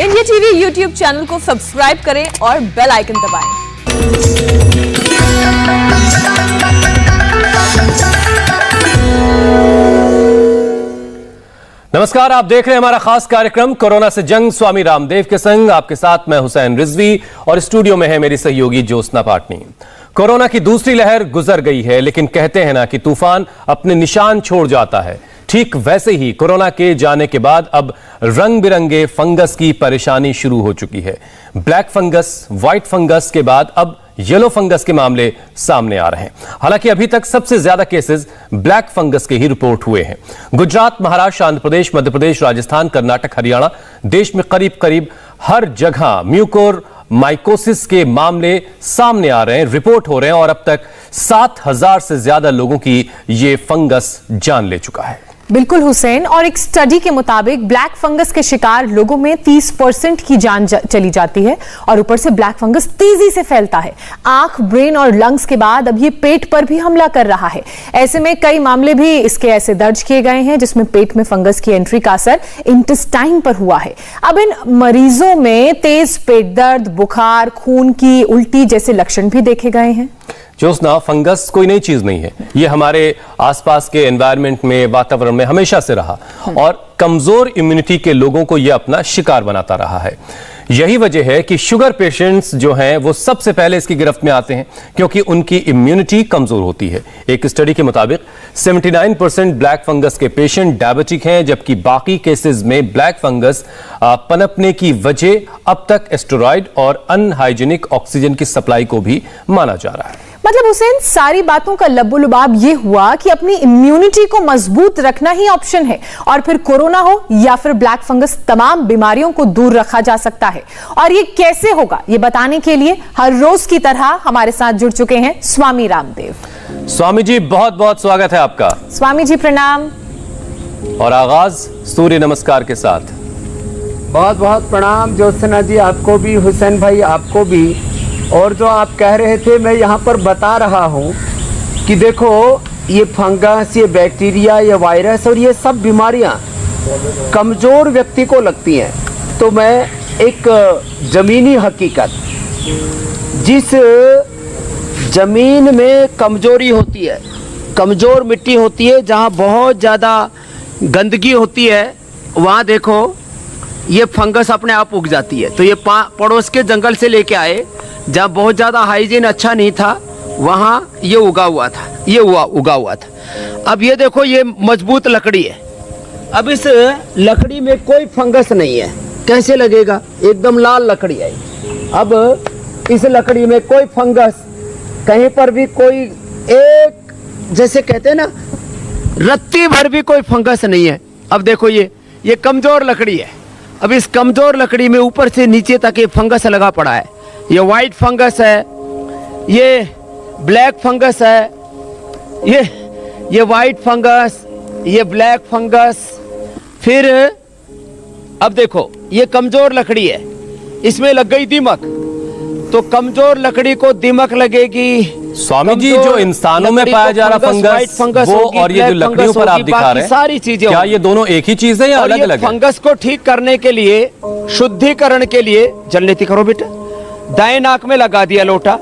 India TV YouTube channel को subscribe करें और बेल आइकन दबाएं। नमस्कार, आप देख रहे हैं हमारा खास कार्यक्रम कोरोना से जंग स्वामी रामदेव के संग। आपके साथ मैं हुसैन रिजवी और स्टूडियो में है मेरी सहयोगी ज्योत्सना पाटनी। कोरोना की दूसरी लहर गुजर गई है, लेकिन कहते हैं ना कि तूफान अपने निशान छोड़ जाता है। ठीक वैसे ही कोरोना के जाने के बाद अब रंग बिरंगे फंगस की परेशानी शुरू हो चुकी है। ब्लैक फंगस, व्हाइट फंगस के बाद अब येलो फंगस के मामले सामने आ रहे हैं। हालांकि अभी तक सबसे ज्यादा केसेस ब्लैक फंगस के ही रिपोर्ट हुए हैं। गुजरात, महाराष्ट्र, आंध्र प्रदेश, मध्य प्रदेश, राजस्थान, कर्नाटक, हरियाणा, देश में करीब करीब हर जगह म्यूकोर माइकोसिस के मामले सामने आ रहे हैं, रिपोर्ट हो रहे हैं और अब तक 7,000 से ज्यादा लोगों की ये फंगस जान ले चुका है। बिल्कुल हुसैन, और एक स्टडी के मुताबिक ब्लैक फंगस के शिकार लोगों में 30% की जान चली जाती है और ऊपर से ब्लैक फंगस तेजी से फैलता है। आंख, ब्रेन और लंग्स के बाद अब ये पेट पर भी हमला कर रहा है। ऐसे में कई मामले भी इसके ऐसे दर्ज किए गए हैं जिसमें पेट में फंगस की एंट्री का असर इंटेस्टाइन पर हुआ है। अब इन मरीजों में तेज पेट दर्द, बुखार, खून की उल्टी जैसे लक्षण भी देखे गए हैं। ज्योत्सना, फंगस कोई नई चीज नहीं है। ये हमारे आसपास के एनवायरनमेंट में, वातावरण में हमेशा से रहा और कमजोर इम्यूनिटी के लोगों को यह अपना शिकार बनाता रहा है। यही वजह है कि शुगर पेशेंट्स जो हैं वो सबसे पहले इसकी गिरफ्त में आते हैं, क्योंकि उनकी इम्यूनिटी कमजोर होती है। एक स्टडी के मुताबिक 79% ब्लैक फंगस के पेशेंट डायबिटिक हैं, जबकि बाकी केसेस में ब्लैक फंगस पनपने की वजह अब तक स्टेरॉइड और अनहाइजीनिक ऑक्सीजन की सप्लाई को भी माना जा रहा है। मतलब हुसैन, सारी बातों का लबोलुबाब ये हुआ कि अपनी इम्यूनिटी को मजबूत रखना ही ऑप्शन है और फिर कोरोना हो या फिर ब्लैक फंगस, तमाम बीमारियों को दूर रखा जा सकता है। और ये कैसे होगा, ये बताने के लिए हर रोज की तरह हमारे साथ जुड़ चुके हैं स्वामी रामदेव। स्वामी जी, बहुत बहुत स्वागत है आपका। स्वामी जी प्रणाम। और आगाज सूर्य नमस्कार के साथ। बहुत बहुत प्रणाम ज्योत्सना जी, आपको भी, हुसैन भाई आपको भी। और जो आप कह रहे थे, मैं यहाँ पर बता रहा हूँ कि देखो, ये फंगस, ये बैक्टीरिया, ये वायरस और ये सब बीमारियाँ कमज़ोर व्यक्ति को लगती हैं। तो मैं एक ज़मीनी हकीकत, जिस ज़मीन में कमज़ोरी होती है, कमज़ोर मिट्टी होती है, जहाँ बहुत ज़्यादा गंदगी होती है, वहाँ देखो ये फंगस अपने आप उग जाती है। तो ये पड़ोस के जंगल से लेके आए, जहाँ बहुत ज़्यादा हाइजीन अच्छा नहीं था, वहाँ ये उगा हुआ था, ये उगा हुआ था। अब ये देखो, ये मजबूत लकड़ी है। अब इस लकड़ी में कोई फंगस नहीं है, कैसे लगेगा? एकदम लाल लकड़ी है। अब इस लकड़ी में कोई फंगस, कहीं पर भी कोई एक, जैसे कहते हैं ना, रत्ती भर भी कोई फंगस नहीं है। अब देखो, ये कमज़ोर लकड़ी है। अब इस कमज़ोर लकड़ी में ऊपर से नीचे तक ये फंगस लगा पड़ा है। ये वाइट फंगस है, ये ब्लैक फंगस है, ये वाइट फंगस, ये ब्लैक फंगस। फिर अब देखो, ये कमज़ोर लकड़ी है, इसमें लग गई दीमक, तो कमज़ोर लकड़ी को दीमक लगेगी। स्वामी जी, जो इंसानों में पाया जा रहा फंगस वो और ये जो लकड़ियों पर आप दिखा रहे हैं, सारी चीजें, क्या ये दोनों एक ही चीज है या अलग अलग? फंगस को ठीक करने के लिए, शुद्धिकरण के लिए, जलनेती करो बेटा, दाएं नाक में लगा दिया लोटा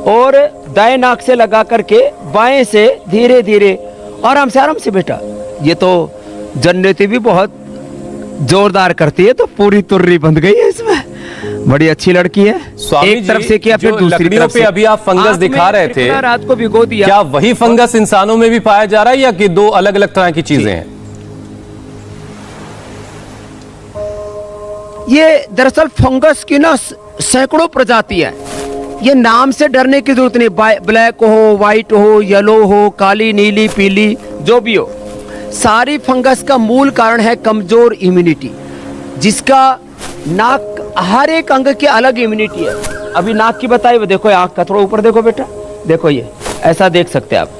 और दाएं नाक से लगा करके बाएं से धीरे धीरे आराम से बेटा। ये तो जन्नती भी बहुत जोरदार करती है, तो पूरी तुर्री बंध गई है इसमें। बड़ी अच्छी लड़की है। एक तरफ से किया, फिर दूसरी तरफ से। अभी आप फंगस दिखा रहे थे, रात को भिगो दिया। क्या वही फंगस इंसानों में भी पाया जा रहा है या कि दो अलग अलग तरह की चीजें हैं? ये दरअसल फंगस की ना सैकड़ों प्रजाति है। ये नाम से डरने की जरूरत नहीं, ब्लैक हो, व्हाइट हो, येलो हो, काली, नीली, पीली, जो भी हो, सारी फंगस का मूल कारण है कमजोर इम्यूनिटी, जिसका नाक, हर एक अंग की अलग इम्यूनिटी है। अभी नाक की बताई, वो देखो, आंख का थोड़ा ऊपर देखो बेटा, देखो, ये ऐसा देख सकते हैं आप।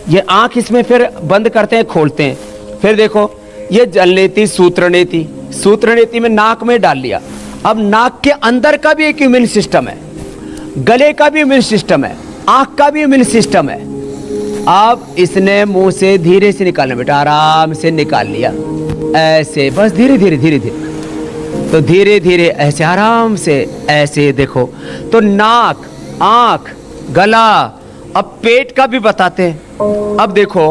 ये आंख इसमें फिर बंद करते हैं, खोलते हैं, फिर देखो, ये जलनेती, सूत्रनेती में नाक में डाल लिया। अब नाक के अंदर का भी एक इम्यून सिस्टम है, गले का भी इम्यून सिस्टम है, आंख का भी इम्यून सिस्टम है। अब इसने मुंह से धीरे से निकालना बेटा, आराम से निकाल लिया, ऐसे बस धीरे धीरे धीरे धीरे। तो धीरे धीरे ऐसे आराम से ऐसे देखो, तो नाक, आंख, गला, अब पेट का भी बताते हैं। अब देखो,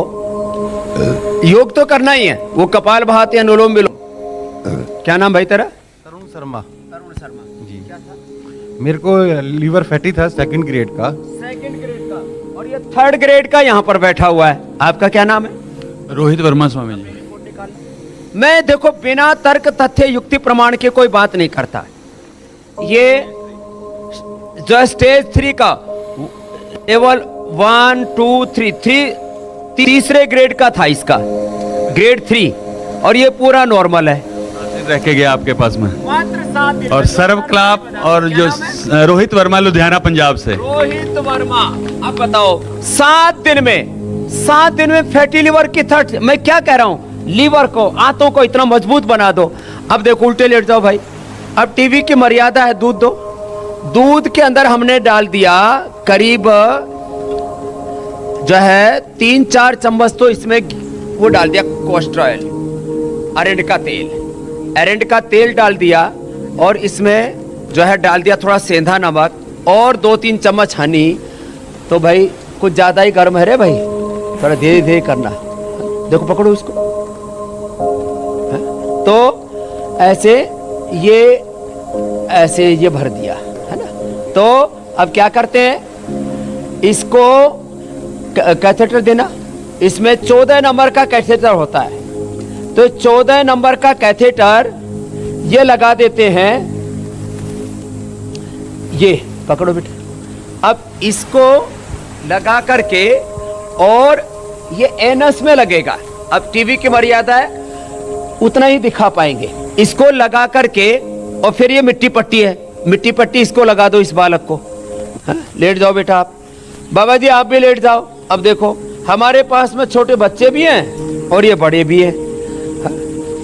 योग तो करना ही है, वो कपाल भाती, अनुलोम विलोम। क्या नाम भाई तेरा? तरुण शर्मा। तरुण शर्मा जी। क्या था? मेरे को लीवर फैटी था 2nd ग्रेड का। 2nd ग्रेड का, और ये 3rd ग्रेड का यहाँ पर बैठा हुआ है। आपका क्या नाम है? रोहित वर्मा स्वामी जी। मैं देखो बिना तर्क तथ्य युक्ति प्रमाण के कोई बात नहीं करता। ये जो स्टेज 3 का लेवल 1 2 3 तीसरे ग्रेड का था इसका, ग्रेड 3, और ये पूरा नॉर्मल है। रह के गया आपके पास में। मात्र 7 दिन। और सर्व क्लाप, और जो रोहित वर्मा लुधियाना पंजाब से। रोहित वर्मा, अब बताओ 7 दिन में फैटी लीवर की थर्ड। मैं क्या कह रहा हूं, लीवर को, आंतों को इतना मजबूत बना दो। अब देखो उल्टे लेट जाओ भाई। अब टीवी की मर्यादा है, दूध दो। दूध के अंदर हमने डाल दिया करीब जो है 3-4 चम्मच, तो इसमें वो डाल दिया कोलेस्ट्रॉल, अरेंड का तेल डाल दिया, और इसमें जो है डाल दिया थोड़ा सेंधा नमक और 2-3 चम्मच हनी। तो भाई कुछ ज्यादा ही गर्म है रे भाई, थोड़ा धीरे धीरे करना। देखो पकड़ो इसको, है? तो ऐसे ये भर दिया, है ना। तो अब क्या करते हैं, इसको कैथेटर देना। इसमें 14 नंबर का कैथेटर होता है, तो 14 नंबर का कैथेटर ये लगा देते हैं। ये पकड़ो बेटा। अब इसको लगा करके, और ये एनस में लगेगा। अब टीवी की मर्यादा है, उतना ही दिखा पाएंगे। इसको लगा करके, और फिर ये मिट्टी पट्टी है, मिट्टी पट्टी इसको लगा दो इस बालक को। हाँ? लेट जाओ बेटा आप। बाबा जी आप भी लेट जाओ। अब देखो हमारे पास में छोटे बच्चे भी हैं और ये बड़े भी हैं। हाँ?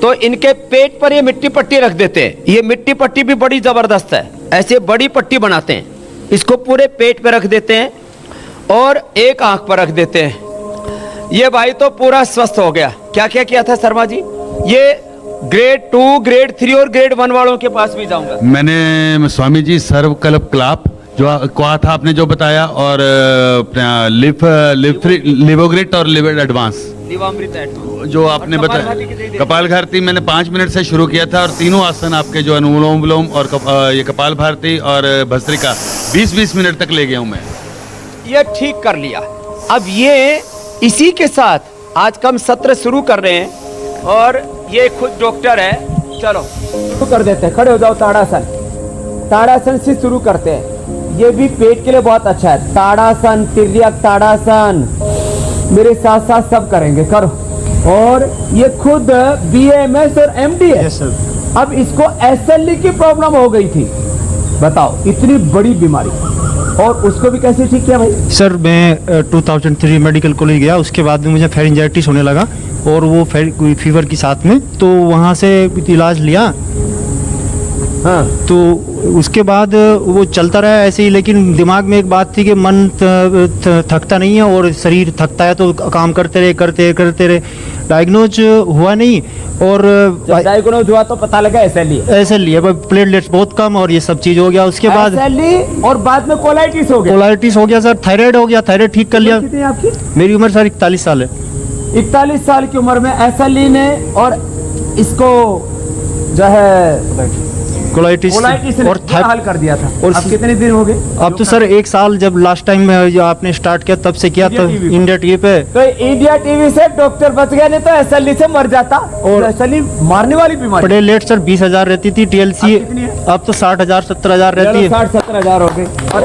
तो इनके पेट पर ये मिट्टी पट्टी रख देते हैं। ये मिट्टी पट्टी भी बड़ी जबरदस्त है, ऐसे बड़ी पट्टी बनाते हैं। इसको पूरे पेट पे रख देते हैं और एक आंख पर रख देते हैं। ये भाई तो पूरा स्वस्थ हो गया। क्या क्या किया था शर्मा जी? ये ग्रेड 2, ग्रेड 3 और ग्रेड 1 वालों के पास भी जाऊंगा। मैंने स्वामी जी सर्वकल्प क्लाप जो कहा था आपने जो बताया, और लिवोग्रिट और लिवर एडवांस जो आपने बताया। कपाल भारती मैंने 5 मिनट से शुरू किया था, और तीनों आसन आपके जो अनुलोम विलोम और ये कपाल भारती और भस्त्रिका 20-20 मिनट तक ले गया हूँ मैं। ये ठीक कर लिया। अब ये इसी के साथ आज का हम सत्र शुरू कर रहे हैं, और ये खुद डॉक्टर है। चलो शुरू कर देते हैं, खड़े हो जाओ। ताड़ासन, ताड़ासन से शुरू करते हैं। ये भी पेट के लिए बहुत अच्छा है। ताड़ासन, तिर्यक ताड़ासन, मेरे साथ साथ सब करेंगे, करो। और ये खुद BAMS और MD है। yes, अब इसको SLE की प्रॉब्लम हो गई थी, बताओ इतनी बड़ी बीमारी, और उसको भी कैसे ठीक किया भाई? सर मैं 2003 मेडिकल कॉलेज गया, उसके बाद में मुझे फेरिंजाइटिस होने लगा, और वो फीवर के साथ में, तो वहाँ से इलाज लिया। हाँ। तो उसके बाद वो चलता रहा ऐसे ही, लेकिन दिमाग में एक बात थी कि मन थकता नहीं है और शरीर थकता है, तो काम करते रहे। डायग्नोज हुआ नहीं, और डायग्नोज हुआ तो पता लगा SLE है, प्लेटलेट्स बहुत कम और ये सब चीज हो गया। उसके बाद SLE, और बाद में कोलाइटिस हो गया सर। थायराइड हो गया, थायराइड ठीक कर लिया। कितनी आपकी? मेरी उम्र सर 41 साल है। 41 साल की उम्र में SLE ने और इसको जो है कोलाइटिस और हल कर दिया था। और अब कितने दिन हो गए? अब तो सर 1 साल, जब लास्ट टाइम में आपने स्टार्ट किया तब से किया, तो इंडिया टीवी पे। तो इंडिया टीवी से डॉक्टर बच गया, नहीं तो SLE से मर जाता। और SLE मारने वाली बीमारी। प्लेटलेट सर 20,000 रहती थी, TLC अब तो 60,000 70,000 रहती है। 60-70,000 हो गए। और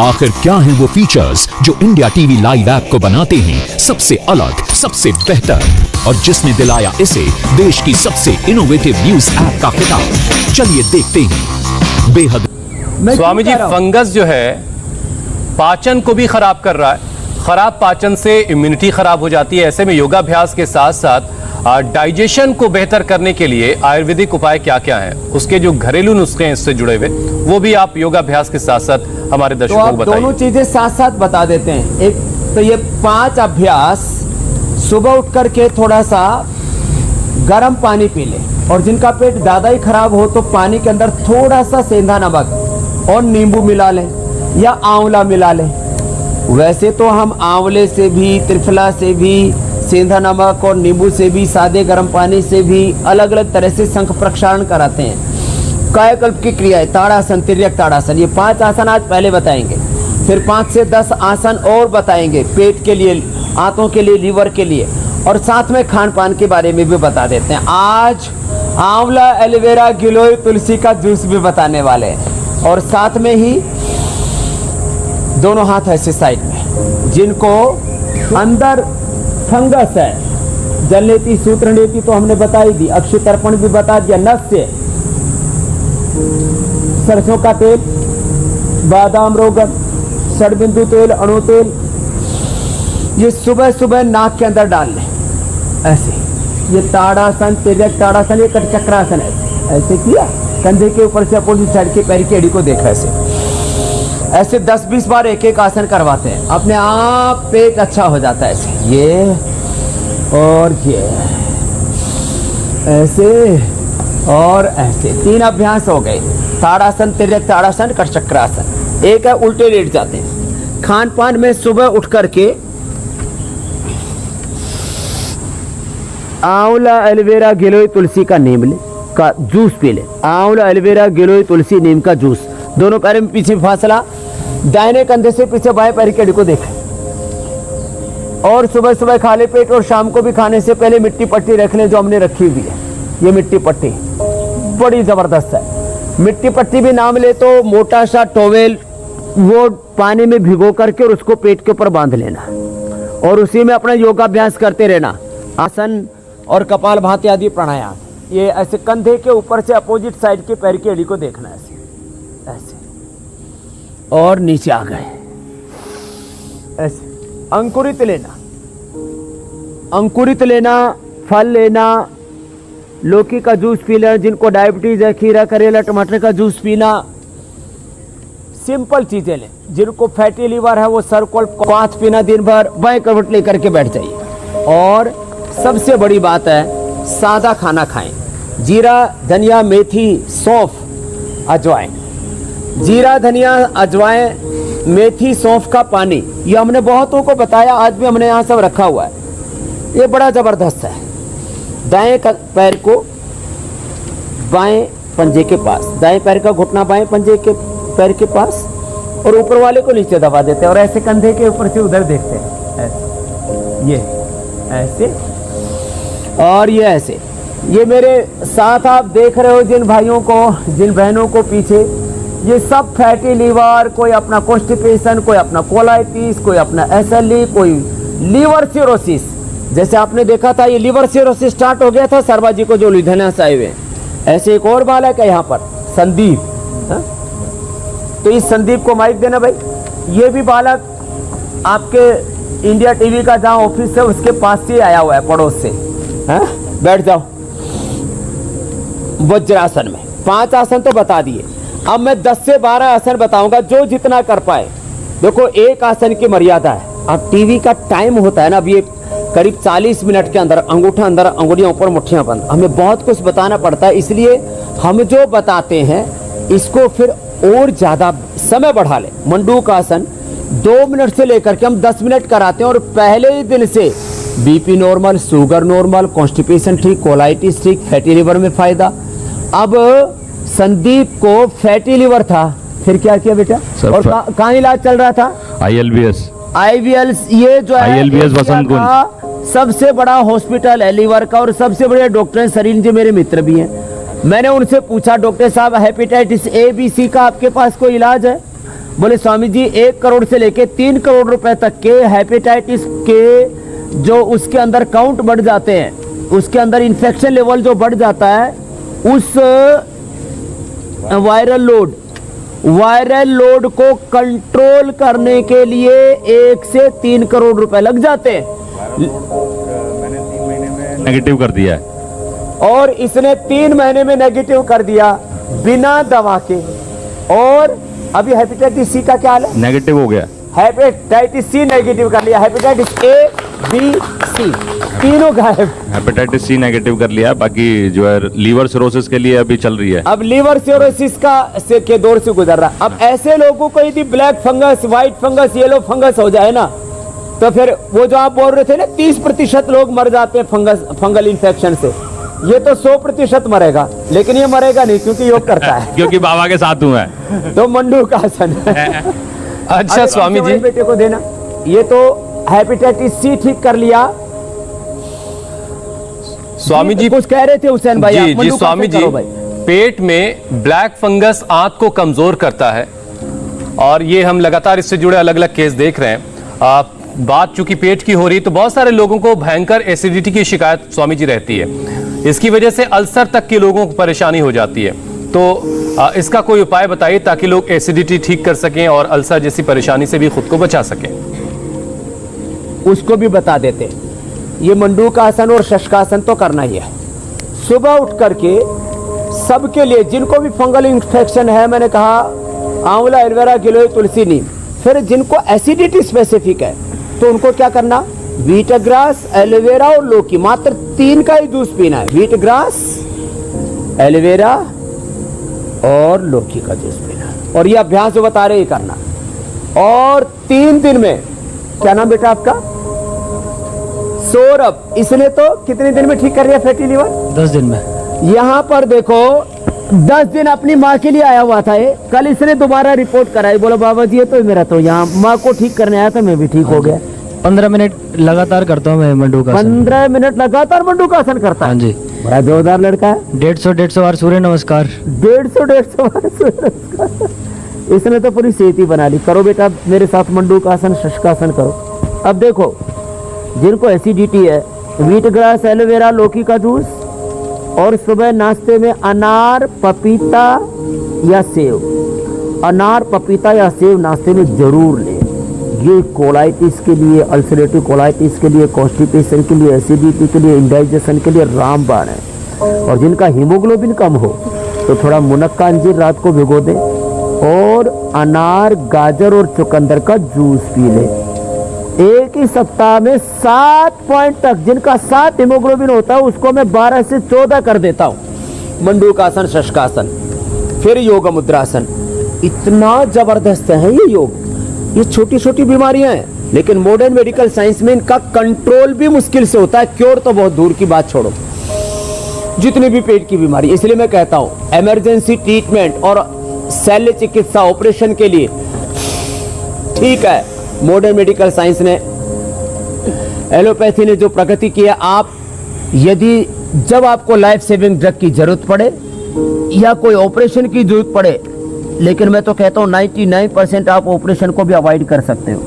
आखिर क्या हैं वो फीचर्स जो इंडिया टीवी लाइव ऐप को बनाते हैं सबसे अलग, सबसे बेहतर, और जिसने दिलाया इसे देश की सबसे इनोवेटिव न्यूज ऐप का खिताब? चलिए देखते हैं। बेहद स्वामी जी, फंगस जो है पाचन को भी खराब कर रहा है। खराब पाचन से इम्यूनिटी खराब हो जाती है। ऐसे में योगाभ्यास के साथ साथ डाइजेशन को बेहतर करने के लिए आयुर्वेदिक उपाय क्या क्या हैं, उसके जो घरेलू नुस्खे हैं इससे जुड़े हुए, वो भी आप योगाभ्यास के साथ साथ हमारे दर्शकों को बताइए। दोनों चीजें साथ साथ बता देते हैं। एक तो ये 5 अभ्यास, सुबह उठ करके थोड़ा सा गर्म पानी पी ले और जिनका पेट ज़्यादा ही खराब हो तो पानी के अंदर थोड़ा सा सेंधा नमक और नींबू मिला लें या आंवला मिला लें। वैसे तो हम आंवले से भी, त्रिफला से भी, सेंधा नमक और नींबू से भी, सादे गर्म पानी से भी अलग अलग तरह से शंख प्रक्षालन कराते हैं। कायाकल्प की क्रियाएं, ताड़ासन, तिर्यक ताड़ासन, ये 5 आसन आज पहले बताएंगे। फिर 5 से 10 आसन और बताएंगे पेट के लिए, आंतों के लिए, लीवर के लिए, और साथ में खान पान के बारे में भी बता देते हैं। आज आंवला, एलोवेरा, गिलोय, तुलसी का जूस भी बताने वाले हैं। और साथ में ही दोनों हाथ ऐसे साइड में, जिनको अंदर फंगस है, जलनेति, सूत्रनेति तो हमने बता ही दी, अक्षतर्पण भी बता दिया, नस्य, सरसों का तेल, बादाम रोगन, षडबिंदु तेल, अणु तेल, ये सुबह सुबह नाक के अंदर डाल लें ऐसे। ये ताड़ासन, तिर्यक ताड़ासन, ये कटचक्रासन ऐसे किया, कंधे के ऊपर से अपोजिट साइड के पैर की एड़ी को देखा ऐसे 10-20 बार एक एक आसन करवाते हैं, अपने आप पेट अच्छा हो जाता है। ऐसे ये और ये ऐसे और ऐसे 3 अभ्यास हो गए, ताड़ासन, तिर्यक ताड़ासन, कटचक्रासन। एक है उल्टे लेट जाते हैं। खान पान में सुबह उठ करके आंवला, एलोवेरा, गिलोय, तुलसी का नीम का जूस पी ले। आंवला, एलोवेरा, गिलोय, तुलसी, नीम का जूस, दोनों पैर में पीछे फासला, दाहिने कंधे से पीछे बाएं पैर की एड़ी को देखें। और सुबह सुबह खाली पेट और शाम को भी खाने से पहले मिट्टी पट्टी रख लें, जो हमने रखी हुई है। ये मिट्टी पट्टी बड़ी जबरदस्त है। मिट्टी पट्टी भी नाम ले तो मोटा सा टॉवेल, वो पानी में भिगो करके और उसको पेट के ऊपर बांध लेना और उसी में अपना योगाभ्यास करते रहना। आसन और कपाल भाती आदि प्राणायाम, ये ऐसे कंधे के ऊपर से अपोजिट साइड के पैर की एड़ी को देखना ऐसे ऐसे, और नीचे आ गए ऐसे। अंकुरित लेना, अंकुरित लेना, फल लेना, लौकी का जूस पी लेना, जिनको डायबिटीज है, खीरा, करेला, टमाटर का जूस पीना, सिंपल चीजें लें। जिनको फैटी लीवर है वो सरकोल क्वाथ पीना, दिन भर बाएं करवट लेकर के बैठ जाइए। और सबसे बड़ी बात है, सादा खाना खाएं। जीरा, धनिया, मेथी, सौंफ, अजवाइन, जीरा, धनिया, अजवाइन, मेथी, सौंफ का पानी, ये हमने बहुतों को बताया, आज भी हमने यहाँ सब रखा हुआ है। ये बड़ा जबरदस्त है। दाएं पैर को बाएं पंजे के पास, दाएं पैर का घुटना बाएं पंजे के पैर के पास, और ऊपर वाले को नीचे दबा देते हैं और ऐसे कंधे के ऊपर से उधर देखते हैं ऐसे, ये ऐसे और ये ऐसे। ये मेरे साथ आप देख रहे हो जिन भाइयों को, जिन बहनों को पीछे, ये सब फैटी लीवर, कोई अपना कॉन्स्टिपेशन, कोई अपना कोलाइटिस, कोई अपना एसएलई, कोई लीवर सिरोसिस। जैसे आपने देखा था ये लीवर सिरोसिस स्टार्ट हो गया था शर्मा जी को, जो लुधियाना से आए हुए। ऐसे एक और बालक है यहाँ पर, संदीप, तो इस संदीप को माइक देना भाई। ये भी बालक आपके इंडिया टीवी का जहाँ ऑफिस है उसके पास से आया हुआ है, पड़ोस से। बैठ जाओ वज्रासन में। 5 आसन तो बता दिए, अब मैं 10 से 12 आसन बताऊंगा, जो जितना कर पाए। देखो एक आसन की मर्यादा है, अब टीवी का टाइम होता है ना, अब ये करीब 40 मिनट के अंदर अंगूठा अंदर, अंगुलियां ऊपर, मुट्ठियां बंद, हमें बहुत कुछ बताना पड़ता है। इसलिए हम जो बताते हैं इसको फिर और ज्यादा समय बढ़ा ले। मंडूक आसन 2 मिनट से लेकर के हम 10 मिनट कराते हैं, और पहले ही दिन से BP normal, sugar normal, constipation ठीक, कोलाइटिस ठीक, फैटी लिवर में फायदा। अब संदीप को फैटी लिवर था, फिर क्या किया बेटा? और कहाँ इलाज चल रहा था? ILBS, ये जो है ILBS वसंत कुंज सबसे बड़ा हॉस्पिटल है लीवर का, और सबसे बड़े डॉक्टर सरीन जी मेरे मित्र भी हैं। मैंने उनसे पूछा, डॉक्टर साहब हेपेटाइटिस A, B, C का आपके पास कोई इलाज है? बोले स्वामी जी 1 करोड़ से लेके 3 करोड़ रुपए तक के हेपेटाइटिस के जो उसके अंदर काउंट बढ़ जाते हैं, उसके अंदर इन्फेक्शन लेवल जो बढ़ जाता है, उस वायरल लोड को कंट्रोल करने के लिए 1 से 3 करोड़ रुपए लग जाते हैं। मैंने 3 महीने में नेगेटिव कर दिया है, और इसने 3 महीने में नेगेटिव कर दिया बिना दवा के। और अभी हेपेटाइटिस C का क्या हाल है? नेगेटिव हो गया। हेपेटाइटिस सी नेगेटिव कर लिया, हेपेटाइटिस ए बी सी तीनों गायब। हेपेटाइटिस सी नेगेटिव कर लिया, बाकी जो है लीवर सिरोसिस के लिए अभी चल रही है। अब लीवर सिरोसिस के दौर से गुजर रहा है। अब ऐसे लोगों को यदि black fungus, white fungus, yellow fungus हो जाए ना, तो फिर वो जो आप बोल रहे थे ना 30% लोग मर जाते हैं फंगल इन्फेक्शन से, ये तो 100% मरेगा, लेकिन ये मरेगा नहीं क्योंकि योग करता है क्योंकि बाबा के साथ हूं मैं। तो मंडूक आसन अच्छा स्वामी जी, बेटे को देना। ये तो हेपेटाइटिस सी ठीक कर लिया। स्वामी जी कुछ कह रहे थे हुसैन भाई? जी जी स्वामी जी, पेट में ब्लैक फंगस आंत को कमजोर करता है और ये हम लगातार इससे जुड़े अलग अलग केस देख रहे हैं। बात चूंकि पेट की हो रही, तो बहुत सारे लोगों को भयंकर एसिडिटी की शिकायत स्वामी जी रहती है। इसकी वजह से अल्सर तक के लोगों को परेशानी हो जाती है, तो इसका कोई उपाय बताइए ताकि लोग एसिडिटी ठीक कर सकें और अल्सर जैसी परेशानी से भी खुद को बचा सकें। उसको भी बता देते। ये मंडूक आसन और शशकासन तो करना ही है। सुबह उठ करके सबके लिए, जिनको भी फंगल इन्फेक्शन है, मैंने कहा आंवला, एलोवेरा, गिलोय, तुलसी, नीम। फिर जिनको एसिडिटी स्पेसिफिक है तो उनको क्या करना, व्हीट ग्रास, एलोवेरा और लौकी, मात्र 3 का ही जूस पीना है। व्हीट ग्रास, एलोवेरा और लौकी का जूस पीना है। और ये अभ्यास जो बता रहे ही करना। और 3 दिन में, क्या नाम बेटा आपका? सौरभ। इसने तो कितने दिन में ठीक कर लिया फैटी लीवर? 10 दिन में। यहाँ पर देखो 10 दिन अपनी माँ के लिए आया हुआ था ये। कल इसने दोबारा रिपोर्ट कराई, बोला बाबा जी ये तो मेरा तो यहाँ माँ को ठीक करने आया था, मैं भी ठीक हो गया। 15 मिनट लगातार करता हूँ मैं मंडूक आसन। 15 मिनट लगातार मंडूक आसन करता है? हाँ जी। बड़ा जोरदार लड़का है। 150 बार सूर्य नमस्कार। 150 बार सूर्य नमस्कार। इसने तो पूरी सेहत ही बना ली। करो बेटा मेरे साथ मंडूक आसन, शशकासन करो। अब देखो जिनको एसिडिटी है, व्हीट ग्रास, एलोवेरा, लौकी का जूस, और सुबह नाश्ते में अनार, पपीता या सेव। अनार, पपीता या सेव नाश्ते में जरूर लें। ये कोलाइटिस के लिए, अल्सरेटिव कोलाइटिस के लिए, कॉन्स्टिपेशन के लिए, एसिडिटी के लिए, इंडाइजेशन के लिए रामबाण है। और जिनका हीमोग्लोबिन कम हो तो थोड़ा मुनक्का अंजीर रात को भिगो दें और अनार, गाजर और चुकंदर का जूस पी लें। एक ही सप्ताह में 7 पॉइंट तक, जिनका 7 हीमोग्लोबिन होता है उसको मैं 12 से 14 कर देता हूं। मंडूक आसन, शशकासन, फिर योग मुद्रासन। इतना जबरदस्त है ये योग। ये छोटी छोटी बीमारियां हैं, लेकिन मॉडर्न मेडिकल साइंस में इनका कंट्रोल भी मुश्किल से होता है। क्योर तो बहुत दूर की बात छोड़ो, जितनी भी पेट की बीमारी। इसलिए मैं कहता हूं इमरजेंसी ट्रीटमेंट और शल्य चिकित्सा, ऑपरेशन के लिए ठीक है मॉडर्न मेडिकल साइंस ने, एलोपैथी ने जो प्रगति किया। आप यदि जब आपको लाइफ सेविंग ड्रग की जरूरत पड़े या कोई ऑपरेशन की जरूरत पड़े, लेकिन मैं तो कहता हूं 99% आप ऑपरेशन को भी अवॉइड कर सकते हो।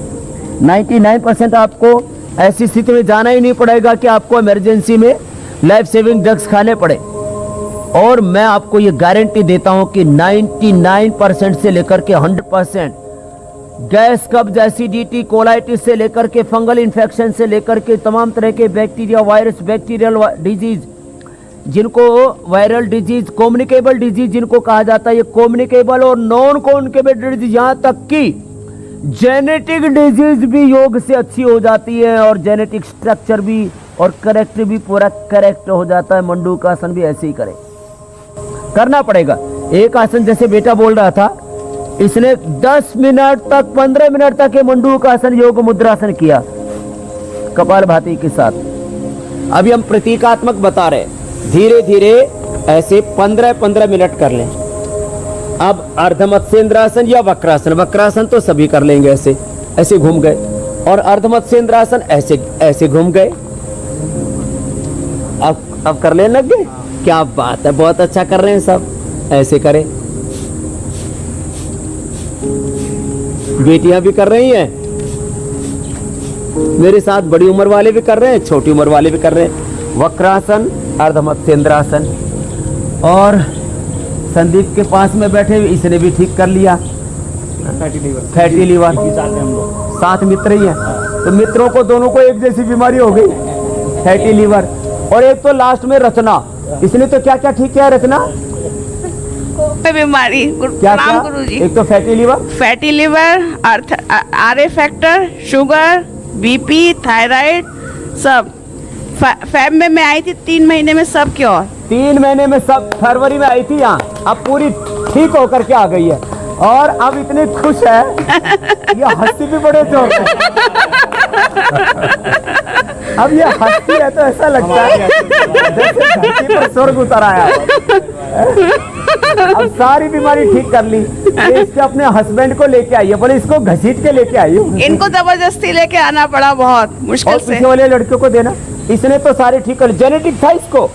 99% आपको ऐसी स्थिति में जाना ही नहीं पड़ेगा कि आपको इमरजेंसी में लाइफ सेविंग ड्रग्स खाने पड़े। और मैं आपको ये गारंटी देता हूं कि 99% से लेकर के 100% गैस, कब्ज, एसिडिटी, कोलाइटिस से लेकर के फंगल इन्फेक्शन से लेकर के तमाम तरह के बैक्टीरिया, वायरस, बैक्टीरियल डिजीज, जिनको वायरल डिजीज, कम्युनिकेबल डिजीज जिनको कहा जाता है, ये कम्युनिकेबल और नॉन कम्युनिकेबल डिजीज, यहाँ तक कि जेनेटिक डिजीज भी योग से अच्छी हो जाती है और जेनेटिक स्ट्रक्चर भी और करेक्ट भी पूरा करेक्ट हो जाता है। मंडूक आसन भी ऐसे ही करें, करना पड़ेगा। एक आसन जैसे बेटा बोल रहा था, इसने 10 मिनट तक, 15 मिनट तक ये मंडूक आसन, योग मुद्रासन किया कपालभाति के साथ। अभी हम प्रतीकात्मक बता रहे, धीरे धीरे ऐसे 15-15 मिनट कर लें। अब अर्धमत्स्येंद्रासन या वक्रासन, वक्रासन तो सभी कर लेंगे, ऐसे ऐसे घूम गए, और अर्धमत्स्येंद्रासन ऐसे ऐसे घूम गए। अब कर लेने लग गए। क्या बात है, बहुत अच्छा कर रहे हैं सब। ऐसे करें, बेटियां भी कर रही हैं मेरे साथ, बड़ी उम्र वाले भी कर रहे हैं, छोटी उम्र वाले भी कर रहे हैं। वक्रासन, अर्धमत्स्येंद्रासन। और संदीप के पास में बैठे, इसने भी ठीक कर लिया फैटी लीवर। साथ मित्र ही हैं, तो मित्रों को दोनों को एक जैसी बीमारी हो गई, फैटी लीवर। और एक तो लास्ट में रचना, इसने तो क्या क्या ठीक किया रचना? पे बीमारी। क्या प्रणाम क्या? गुरुजी। एक तो fatty liver, RA factor, sugar, BP, thyroid सब। फैब में मैं आई थी 3 महीने में सब क्योर। 3 महीने में सब। फरवरी में आई थी यहाँ, अब पूरी ठीक होकर के आ गई है और अब इतनी खुश है, ये हंसती भी बड़े जोर से। अब ये हंसती है तो ऐसा लगता है जैसे धरती पर स्वर्ग उतर आया। अब सारी बीमारी ठीक कर ली। ये इसके अपने हस्बैंड को लेके आई है, बोले इसको घसीट के लेके आई हूँ। इनको जबरदस्ती लेके आना पड़ा बहुत मुश्किल और से। पीछे वाले लड़के को देना, इसने तो सारे ठीक कर। जेनेटिक था इसको,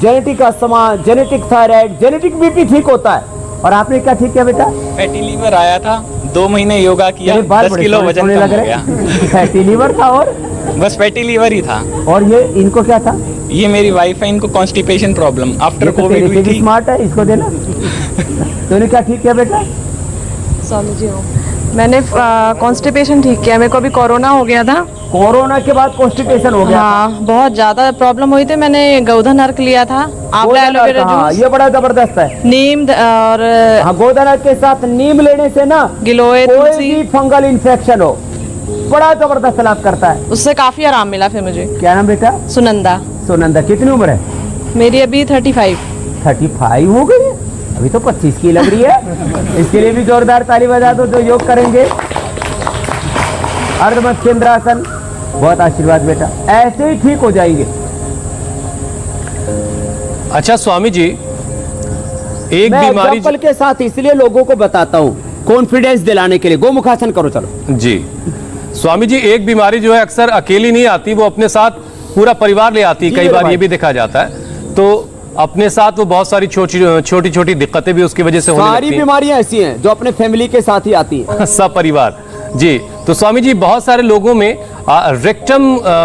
genetic asthma, genetic thyroid, genetic BP ठीक होता है। और आपने क्या ठीक किया बेटा? फैटी लीवर आया था, 2 महीने योगा किया, 10 किलो वजन कम हो गया। फैटी लीवर था और बस फैटी लीवर ही था। और ये इनको क्या था? ये मेरी वाइफ है, इनको कॉन्स्टिपेशन प्रॉब्लम आफ्टर कोविड हुई थी। स्मार्ट है, इसको देना। तूने क्या ठीक किया बेटा? स्वामी जी हो, मैंने कॉन्स्टिपेशन ठीक किया। मेरे को अभी कोरोना हो गया था। कोरोना के बाद कॉन्स्टिपेशन हो गया? हाँ, बहुत ज्यादा प्रॉब्लम हुई थी। मैंने गोधन अर्क लिया था, आंवला एलोवेरा जूस, ये बड़ा जबरदस्त है। नीम और गोधन अर्क के साथ नीम लेने से ना गिलोय, कोई तुलसी, भी फंगल इन्फेक्शन हो बड़ा जबरदस्त लाभ करता है। उससे काफी आराम मिला फिर मुझे। क्या नाम बेटा? सुनंदा। सुनंदा, कितनी उम्र है? मेरी अभी 35। 35 हो गई है? अभी तो 25 की लग रही है। इसके लिए भी जोरदार ताली बजा दो जो योग करेंगे। अर्धमत्स्येंद्रासन, बहुत आशीर्वाद बेटा, ऐसे ही ठीक हो जाएंगे। अच्छा स्वामी जी, एक मैं बीमारी एग्जाम्पल के साथ इसलिए लोगों को बताता हूँ, कॉन्फिडेंस दिलाने के लिए। गोमुखासन करो चलो। जी स्वामी जी, एक बीमारी जो है अक्सर अकेली नहीं आती, वो अपने साथ पूरा परिवार ले आती है। कई बार ये भी देखा जाता है, तो अपने साथ वो बहुत सारी छोटी छोटी दिक्कतें भी उसकी वजह से होने लगती हैं। सारी बीमारियां ऐसी हैं जो अपने फैमिली के साथ ही आती हैं। सब परिवार। जी, तो स्वामी जी, बहुत सारे लोगों में रेक्टम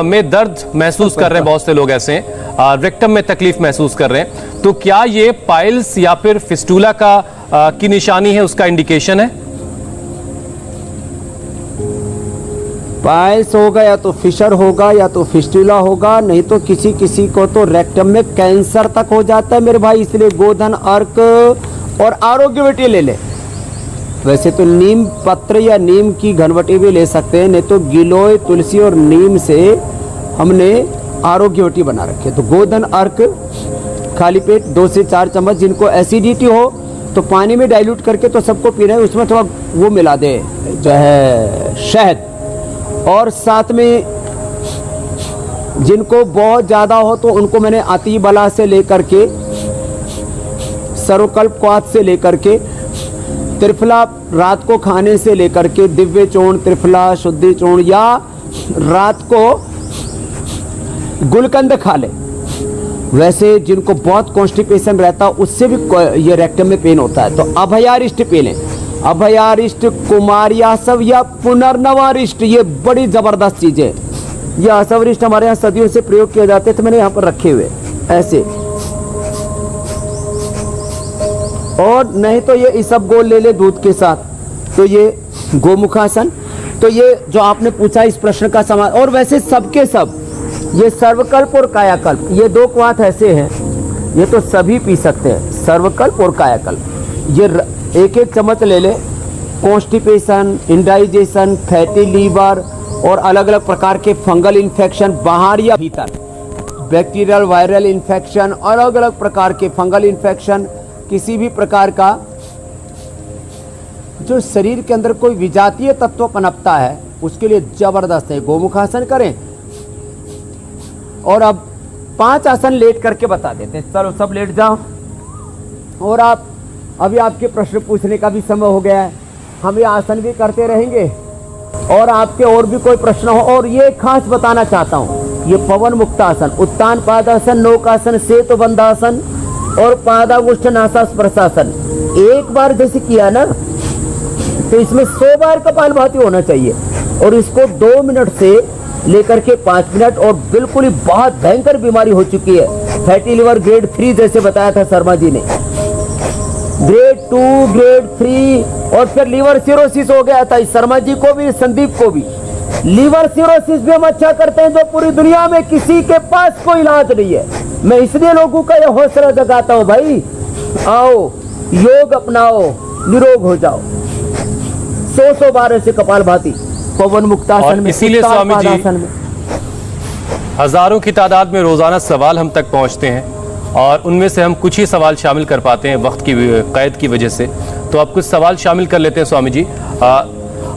में दर्द महसूस कर रहे हैं, बहुत से लोग ऐसे हैं रेक्टम में तकलीफ महसूस कर रहे हैं, तो क्या ये पाइल्स या फिर फिस्टूला की निशानी है, उसका इंडिकेशन है? पाइल्स होगा या तो फिशर होगा या तो फिस्टुला होगा, नहीं तो किसी किसी को तो रेक्टम में कैंसर तक हो जाता है मेरे भाई। इसलिए गोधन अर्क और आरोग्यवटी ले ले। वैसे तो नीम पत्र या नीम की घनवटी भी ले सकते हैं, नहीं तो गिलोय, तुलसी और नीम से हमने आरोग्यवटी बना रखे। तो गोधन अर्क खाली पेट 2 से 4 चम्मच, जिनको एसिडिटी हो तो पानी में डाइल्यूट करके तो सबको पीना है, उसमें थोड़ा वो मिला दे जो है शहद। और साथ में जिनको बहुत ज़्यादा हो तो उनको मैंने अति बला से लेकर के, सर्वकल्प क्वाथ से लेकर के, त्रिफला रात को खाने से लेकर के, दिव्य चूर्ण, त्रिफला, शुद्धि चूर्ण, या रात को गुलकंद खा ले। वैसे जिनको बहुत कॉन्स्टिपेशन रहता है उससे भी ये रेक्टम में पेन होता है तो अभयारिष्ट पी लें। अभयारिष्ट, कुमारियासव या पुनर्नवारिष्ट, ये बड़ी जबरदस्त चीज है। ये असवरिष्ट हमारे यहाँ सदियों से प्रयोग किए जाते थे, मैंने यहाँ पर रखे हुए ऐसे। और नहीं तो ये इसबगोल ले ले दूध के साथ, तो ये गोमुखासन। तो ये जो आपने पूछा इस प्रश्न का समाधान। और वैसे सबके सब ये सर्वकल्प और कायाकल्प, ये 2 क्वाथ ऐसे हैं, ये तो सभी पी सकते हैं, सर्वकल्प और कायाकल्प। ये 1-1 चम्मच ले ले। कॉन्स्टिपेशन, इंडाइजेशन, फैटी लीवर और अलग अलग प्रकार के फंगल इन्फेक्शन, बाहर या भीतर, बैक्टीरियल, वायरल इन्फेक्शन, अलग अलग प्रकार के फंगल इन्फेक्शन, किसी भी प्रकार का जो शरीर के अंदर कोई विजातीय तत्व पनपता है, उसके लिए जबरदस्त है। गोमुखासन करें। और अब 5 आसन लेट करके बता देते हैं। चलो सब लेट जाओ। और आप अभी आपके प्रश्न पूछने का भी समय हो गया है, हम ये आसन भी करते रहेंगे और आपके और भी कोई प्रश्न हो। और ये खास बताना चाहता हूँ, ये पवन मुक्तासन, उत्तान पादासन, नौकासन, सेतु बंधासन और पादागुष्ठ नासास्पर्शासन एक बार जैसे किया ना, तो इसमें 100 बार कपालभाति होना चाहिए। और इसको 2 मिनट से लेकर के 5 मिनट, और बिल्कुल ही बहुत भयंकर बीमारी हो चुकी है, फैटी लिवर ग्रेड 3 जैसे बताया था शर्मा जी ने, ग्रेड 2, ग्रेड 3, और फिर लीवर सिरोसिस हो गया था शर्मा जी को भी, संदीप को भी। लीवर सिरोसिस भी हम अच्छा करते हैं जो पूरी दुनिया में किसी के पास कोई इलाज नहीं है। मैं इसलिए लोगों का ये हौसला जगाता हूँ, भाई आओ योग अपनाओ, निरोग हो जाओ। 100 बार ऐसे कपालभाति, पवन मुक्तासन में, इसीलिए स्वामी जी में हजारों की तादाद में रोजाना सवाल हम तक पहुंचते हैं और उनमें से हम कुछ ही सवाल शामिल कर पाते हैं वक्त की कैद की वजह से। तो आप कुछ सवाल शामिल कर लेते हैं स्वामी जी।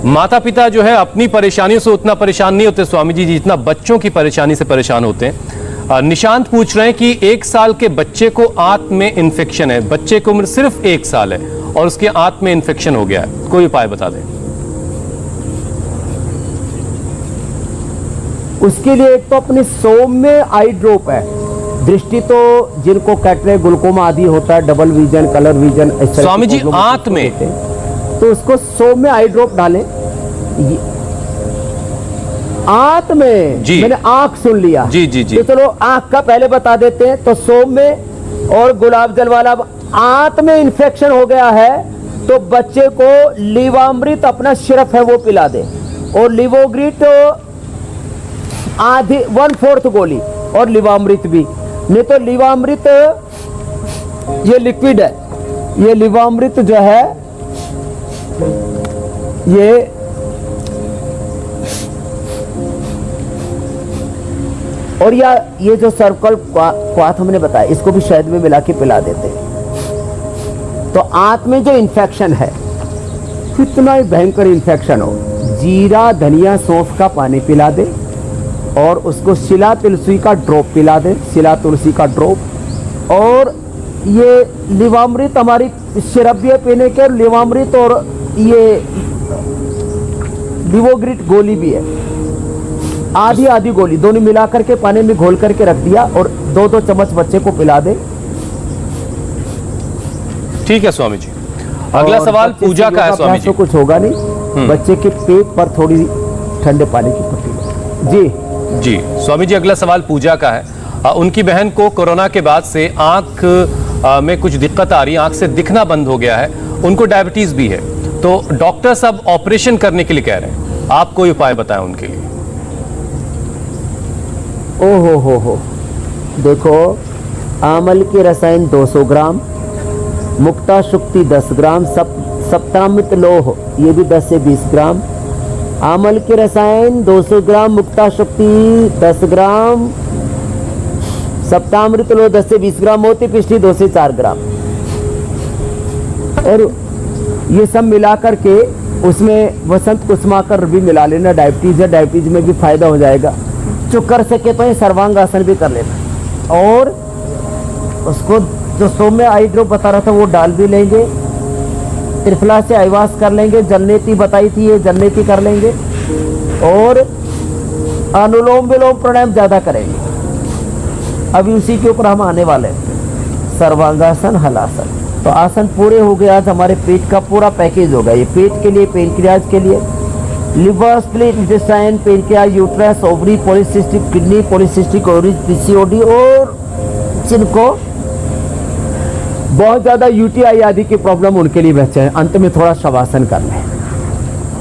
माता पिता जो है अपनी परेशानियों से उतना परेशान नहीं होते स्वामी जी जितना बच्चों की परेशानी से परेशान होते हैं। निशांत पूछ रहे हैं कि 1 साल के बच्चे को आंत में इन्फेक्शन है, बच्चे की उम्र सिर्फ 1 साल है और उसके आंत में इन्फेक्शन हो गया है, कोई उपाय बता दें। उसके लिए एक तो अपनी सौम्य आई ड्रॉप है। दृष्टि तो जिनको कैटरेक्ट, ग्लूकोमा आदि होता है, double vision, colour vision, Swami ji आंत में, तो उसको सौम्य आई ड्रॉप डालें आंत में। जी। मैंने आंख सुन लिया। जी जी जी। तो चलो आंख का पहले बता देते हैं। तो सौम्य और गुलाब जल वाला, आंत में इन्फेक्शन हो गया है तो बच्चे को लीवामृत अपना सिरप है वो पिला दे, और लिवोग्रिट आधी 1/4 गोली, और लिवामृत भी नहीं तो लिवामृत ये लिक्विड है, ये लिवामृत जो है ये और या ये जो सर्कल क्वाथ हमने बताया इसको भी शहद में मिला के पिला देते हैं। तो आंत में जो इन्फेक्शन है, कितना ही भयंकर इन्फेक्शन हो, जीरा धनिया सौंफ का पानी पिला दे और उसको शिला तुलसी का ड्रॉप पिला दे, शिला तुलसी का ड्रॉप। और ये लिवामृत हमारी सिरप भी पीने के, और लिवामृत और ये लिवोग्रिट गोली भी है, आधी आधी गोली दोनों मिला करके पानी में घोल करके रख दिया और 2-2 चम्मच बच्चे को पिला दे। ठीक है स्वामी जी। अगला सवाल पूजा का है स्वामी जी। कुछ होगा नहीं, बच्चे के पेट पर थोड़ी ठंडे पानी की पट्टी। जी जी स्वामी जी, अगला सवाल पूजा का है। उनकी बहन को कोरोना के बाद से आंख में कुछ दिक्कत आ रही है, आंख से दिखना बंद हो गया है, उनको डायबिटीज भी है, तो डॉक्टर साहब ऑपरेशन करने के लिए कह रहे हैं, आप कोई उपाय बताएं उनके लिए। ओ हो देखो, आमल के रसायन 200 ग्राम, मुक्ता शुक्ति 10 ग्राम, सप्तामृत लोह ये भी 10 से 20 ग्राम, आमल के रसायन 200 ग्राम, मुक्ता शक्ति 10 ग्राम, सप्तामृत लोह 10 से 20 ग्राम, मोती पिष्टी 2 से 4 ग्राम, और ये सब मिला करके उसमें वसंत कुसुमाकर भी मिला लेना। डायबिटीज है, डायबिटीज में भी फायदा हो जाएगा। जो कर सके तो ये सर्वांगासन भी कर लेना, और उसको जो सौम्य आई ड्रॉप बता रहा था वो डाल भी लेंगे, त्रिफला से आईवास कर लेंगे, जलनेती बताई थी ये जलनेती कर लेंगे, और अनुलोम विलोम प्राणायाम ज्यादा करेंगे। अभी उसी के ऊपर हम आने वाले हैं, सर्वांगासन, हलासन। तो आसन पूरे हो गए। आज हमारे पेट का पूरा पैकेज होगा। ये पेट के लिए, पेनक्रियाज के लिए, liver, spleen, intestine, pancreas, uterus, ovary, polycystic kidney, polycystic ovary, PCOD, और जिनको बहुत ज्यादा यूटीआई आदि की प्रॉब्लम उनके लिए बचे हैं। अंत में थोड़ा शवासन कर लें।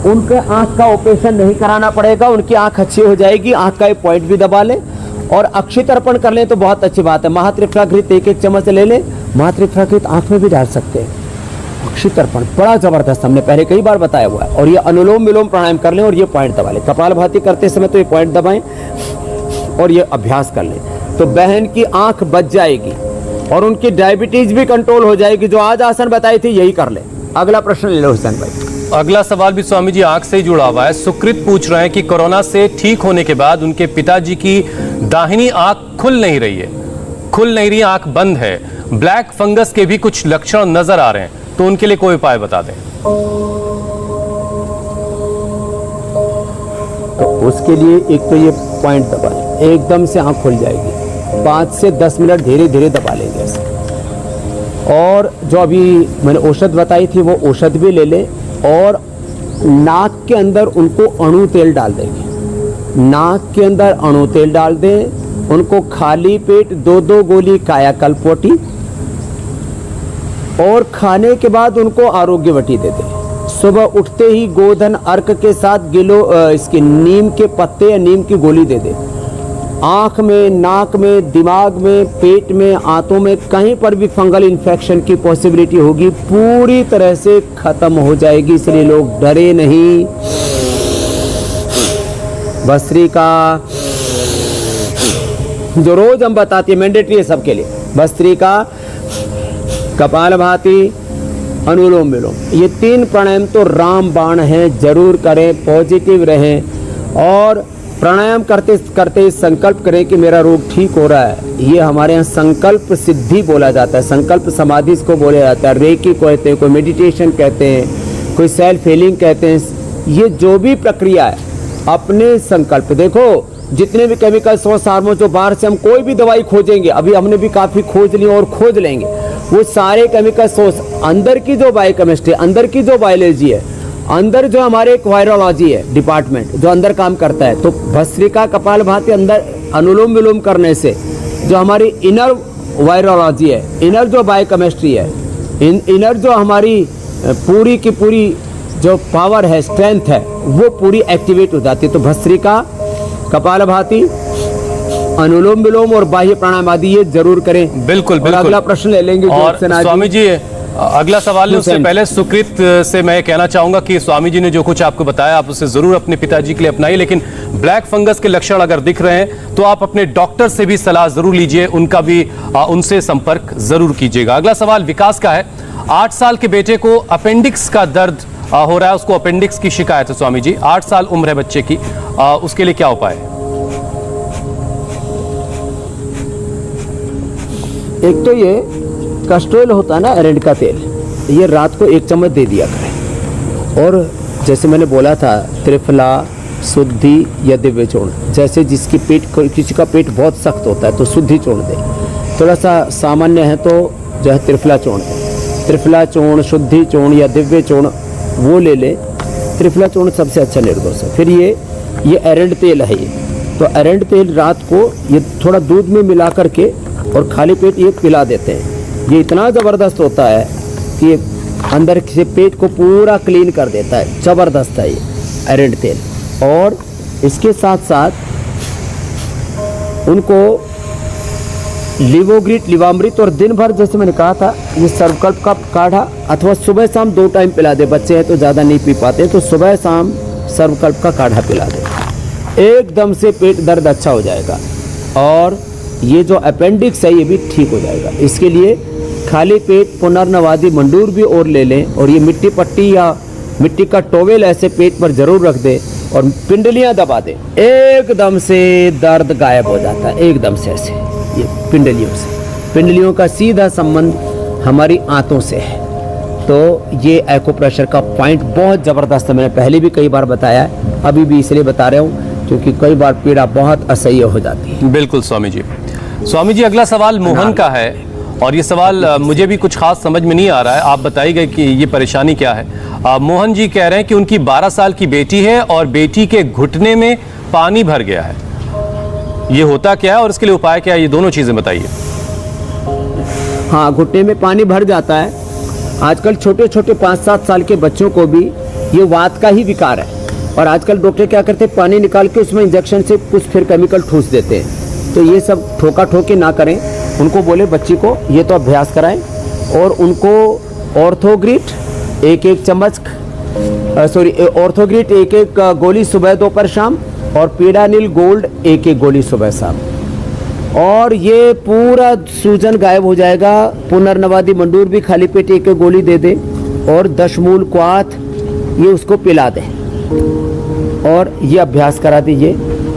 उनके आंख का ऑपरेशन नहीं कराना पड़ेगा, उनकी आंख अच्छी हो जाएगी। आंख का एक पॉइंट भी दबा लें और अक्षित अर्पण कर लें तो बहुत अच्छी बात है। महात्रिफलाघृत 1-1 चम्मच ले लें, महात्रिफलाघृत आंख में भी डाल सकते हैं। अक्षित अर्पण बड़ा जबरदस्त, हमने पहले कई बार बताया हुआ है। और ये अनुलोम विलोम प्राणायाम कर लें और ये पॉइंट दबा लें। कपालभाति करते समय तो ये पॉइंट दबाएं और ये अभ्यास कर लें, तो बहन की आंख बच जाएगी और उनकी डायबिटीज भी कंट्रोल हो जाएगी। जो आज आसन बताई थी यही कर ले। अगला प्रश्न ले लो हुसैन भाई। अगला सवाल भी स्वामी जी आंख से ही जुड़ा हुआ है। सुकृत पूछ रहे हैं कि कोरोना से ठीक होने के बाद उनके पिताजी की दाहिनी आंख खुल नहीं रही, आंख बंद है, ब्लैक फंगस के भी कुछ लक्षण नजर आ रहे हैं, तो उनके लिए कोई उपाय बता दें। तो उसके लिए एक तो ये पॉइंट दबाएं, एकदम से आंख खुल जाएगी। 5 से 10 मिनट धीरे धीरे दबा लेंगे ऐसे। और जो अभी मैंने औषध बताई थी वो औषध भी ले लें और नाक के अंदर उनको अणु तेल डाल देंगे। नाक के अंदर अणु तेल डाल दें। उनको खाली पेट 2-2 गोली कायाकल्प वटी और खाने के बाद उनको आरोग्यवटी दे दें। सुबह उठते ही गोधन अर्क के साथ इसके नीम के पत्ते या नीम की गोली दे दें। आँख में, नाक में, दिमाग में, पेट में, आंतों में कहीं पर भी फंगल इन्फेक्शन की पॉसिबिलिटी होगी पूरी तरह से खत्म हो जाएगी। इसलिए लोग डरे नहीं। भस्त्रिका जो रोज हम बताते हैं, मैंडेटरी है सबके लिए। भस्त्रिका, कपालभाति, अनुलोम विलोम, ये 3 प्राणायाम तो रामबाण हैं, जरूर करें, पॉजिटिव रहें और प्राणायाम करते करते संकल्प करें कि मेरा रोग ठीक हो रहा है। ये हमारे यहाँ संकल्प सिद्धि बोला जाता है, संकल्प समाधि इसको बोला जाता है, रेकी कहते हैं, कोई मेडिटेशन कहते हैं, कोई सेल्फ हीलिंग कहते हैं। ये जो भी प्रक्रिया है अपने संकल्प, देखो जितने भी केमिकल्स और हार्मोन जो बाहर से हम कोई भी दवाई खोजेंगे, अभी हमने भी काफ़ी खोज ली और खोज लेंगे, वो सारे केमिकल सोर्स अंदर की जो बायोकेमिस्ट्री, अंदर की जो बायोलॉजी है, अंदर जो हमारे एक वायरोलॉजी है डिपार्टमेंट जो अंदर काम करता है, तो भस्त्रिका, कपालभाति अंदर अनुलोम विलोम करने से जो हमारी इनर वायरोलॉजी है, इनर जो बायोकेमिस्ट्री है, इनर जो हमारी पूरी की पूरी जो पावर है, स्ट्रेंथ है, वो पूरी एक्टिवेट हो जाती है। तो भस्त्रिका, कपालभाति, अनुलोम विलोम और बाह्य प्राणायाम आदि ये जरूर करें। बिल्कुल बिल्कुल। अगला प्रश्न ले लेंगे और स्वामी जी, अगला सवाल है उससे पहले सुकृत से मैं कहना चाहूंगा कि स्वामी जी ने जो कुछ आपको बताया आप उसे जरूर अपने पिताजी के लिए अपनाइए, लेकिन ब्लैक फंगस के लक्षण अगर दिख रहे हैं तो आप अपने डॉक्टर से भी सलाह जरूर लीजिए, उनका भी उनसे संपर्क जरूर कीजिएगा। अगला सवाल विकास का है। 8 साल के बेटे को अपेंडिक्स का दर्द हो रहा है, उसको अपेंडिक्स की शिकायत है स्वामी जी, 8 साल उम्र है बच्चे की, उसके लिए क्या उपाय है? एक तो ये कस्ट्रोल होता है ना, एरेंड का तेल, ये रात को 1 चम्मच दे दिया करें। और जैसे मैंने बोला था, त्रिफला, शुद्धि या दिव्य चूर्ण, जैसे जिसकी किसी का पेट बहुत सख्त होता है तो शुद्धि चूर्ण दे, थोड़ा सा सामान्य है तो जो है त्रिफला चूर्ण दे। त्रिफला चूर्ण, शुद्धि चूर्ण या दिव्य चूर्ण वो ले ले। त्रिफला चूर्ण सबसे अच्छा निर्दोष है। फिर ये एरेंड तेल है, ये तो एरेंड तेल रात को ये थोड़ा दूध में मिला करके और खाली पेट ये पिला देते हैं। ये इतना ज़बरदस्त होता है कि अंदर से पेट को पूरा क्लीन कर देता है, ज़बरदस्त है ये एरेंड तेल। और इसके साथ साथ उनको लिवोग्रिट, लिवामृत और दिन भर जैसे मैंने कहा था ये सर्वकल्प का काढ़ा अथवा सुबह शाम 2 टाइम पिला दे। बच्चे हैं तो ज़्यादा नहीं पी पाते तो सुबह शाम सर्वकल्प का काढ़ा पिला दे, एकदम से पेट दर्द अच्छा हो जाएगा और ये जो अपेंडिक्स है ये भी ठीक हो जाएगा। इसके लिए खाली पेट पुनर्नवादी मंडूर भी और ले लें और ये मिट्टी पट्टी या मिट्टी का टोवेल ऐसे पेट पर जरूर रख दे और पिंडलियां दबा दे, एकदम से दर्द गायब हो जाता है, एकदम से ऐसे। ये पिंडलियों से, पिंडलियों का सीधा संबंध हमारी आंतों से है। तो ये एक्यूप्रेशर का पॉइंट बहुत ज़बरदस्त है, मैंने पहले भी कई बार बताया है, अभी भी इसलिए बता रहा हूँ क्योंकि कई बार पीड़ा बहुत असह्य हो जाती है। बिल्कुल स्वामी जी। स्वामी जी अगला सवाल मोहन का है और ये सवाल मुझे भी कुछ खास समझ में नहीं आ रहा है, आप बताइए कि ये परेशानी क्या है। मोहन जी कह रहे हैं कि उनकी 12 साल की बेटी है और बेटी के घुटने में पानी भर गया है, ये होता क्या है और इसके लिए उपाय क्या है, ये दोनों चीजें बताइए। हाँ, घुटने में पानी भर जाता है। आजकल छोटे छोटे 5-7 साल के बच्चों को भी ये वात का ही विकार है और आजकल डॉक्टर क्या करते हैं, पानी निकाल के उसमें इंजेक्शन से कुछ फिर केमिकल ठूस देते हैं। तो ये सब ठोका ठोकी ना करें, उनको बोले बच्ची को ये तो अभ्यास कराएं और उनको ऑर्थोग्रिट 1-1 चम्मच ऑर्थोग्रिट 1-1 गोली सुबह दोपहर शाम और पीडानिल गोल्ड 1-1 गोली सुबह शाम, और ये पूरा सूजन गायब हो जाएगा। पुनर्नवादी मंडूर भी खाली पेट 1-1 गोली दे दे और 10 मूल क्वाथ ये उसको पिला दे और ये अभ्यास करा दीजिए